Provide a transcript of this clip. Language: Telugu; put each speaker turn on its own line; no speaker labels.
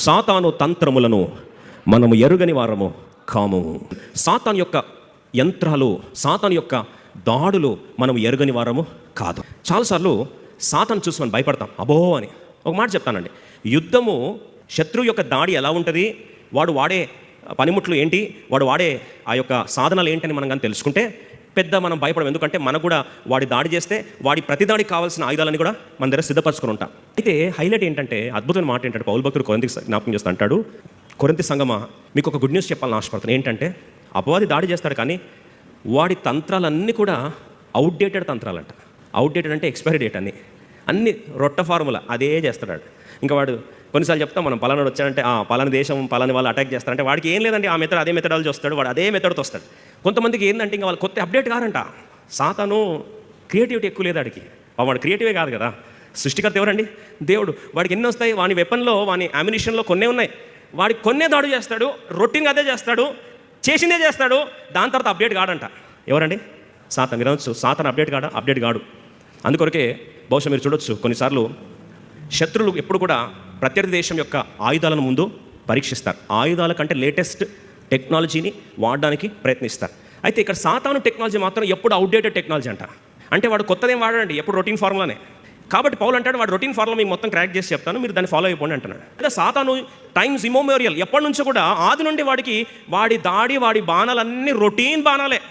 సాతాను తంత్రములను మనము ఎరుగని వారము కాము. సాతాను యొక్క యంత్రాలు, సాతాను యొక్క దాడులు మనం ఎరుగని వారము కాదు. చాలాసార్లు సాతాను చూసి మనం భయపడతాం, అబో అని. ఒక మాట చెప్తానండి, యుద్ధము, శత్రువు యొక్క దాడి ఎలా ఉంటుంది, వాడు వాడే పనిముట్లు ఏంటి, వాడు వాడే ఆ యొక్క సాధనాలు ఏంటని మనం కానీ తెలుసుకుంటే పెద్ద మనం భయపడం. ఎందుకంటే మనకు కూడా వాడి దాడి చేస్తే వాడి ప్రతిదాడికి కావాల్సిన ఆయుధాలని కూడా మన దగ్గర సిద్ధపరచుకుని ఉంటాం. అయితే హైలైట్ ఏంటంటే, అద్భుతమైన మాట ఏంటంటే, పౌలు భక్తుడు కొరింథీకి జ్ఞాపకం చేస్తూ అంటాడు, కొరింథీ సంగమా, మీకు ఒక గుడ్ న్యూస్ చెప్పాలని ఆశపడుతున్నాను. ఏంటంటే, అపవాది దాడి చేస్తాడు కానీ వాడి తంత్రాలన్నీ కూడా అవుట్డేటెడ్ తంత్రాలంట. అవుట్డేటెడ్ అంటే ఎక్స్పైరీ డేట్ అన్ని రొట్ట ఫార్ములా అదే చేస్తాడు. ఇంకా వాడు కొన్నిసార్లు చెప్తాం మనం, పలానా వచ్చాడంటే పలానా దేశం పలానా వాళ్ళు అటాక్ చేస్తారంటే వాడికి ఏం లేదండి, ఆ మెథడ్ అదే మెథడాలజీ వస్తాడు, వాడు అదే మెథడ్తో వస్తాడు. కొంతమందికి ఏంటంటే ఇంకా వాళ్ళు కొత్త అప్డేట్ కారంట. సాతాను క్రియేటివిటీ ఎక్కువ లేదు వాడికి. వాడు క్రియేటివే కాదు కదా, సృష్టికర్త ఎవరండి? దేవుడు. వాడికి ఎన్ని వస్తాయి, వాని వెపన్లో, వాని అమ్యునిషన్లో కొన్నే ఉన్నాయి. వాడికి కొన్నే దాడు చేస్తాడు, రొటీన్గా అదే చేస్తాడు, చేసిందే చేస్తాడు. దాని తర్వాత అప్డేట్ కాడంట. ఎవరండి? సాతాను. మీరు అనొచ్చు, సాతాను అప్డేట్ కాడు. అందుకొరకే బహుశా మీరు చూడొచ్చు, కొన్నిసార్లు శత్రువులు ఎప్పుడు కూడా ప్రత్యర్థి దేశం యొక్క ఆయుధాలను ముందు పరీక్షిస్తారు. ఆయుధాల కంటే లేటెస్ట్ టెక్నాలజీని వాడడానికి ప్రయత్నిస్తారు. అయితే ఇక్కడ సాతాను టెక్నాలజీ మాత్రం ఎప్పుడు అవుట్డేటెడ్ టెక్నాలజీ అంట. అంటే వాడు కొత్తదేం వాడండి, ఎప్పుడు రొటీన్ ఫార్ములానే. కాబట్టి పౌలు అంటాడు, వాడు రొటీన్ ఫార్ములా మీకు మొత్తం క్రాక్ చేసి చెప్తాను, మీరు దాన్ని ఫాలో అయిపోండి అంటున్నాడు. అంటే సాతాను టైమ్స్ ఇమోమోరియల్, ఎప్పటి నుంచో కూడా ఆది నుండి వాడి దాడి, వాడి బాణాలన్నీ రొటీన్ బాణాలే.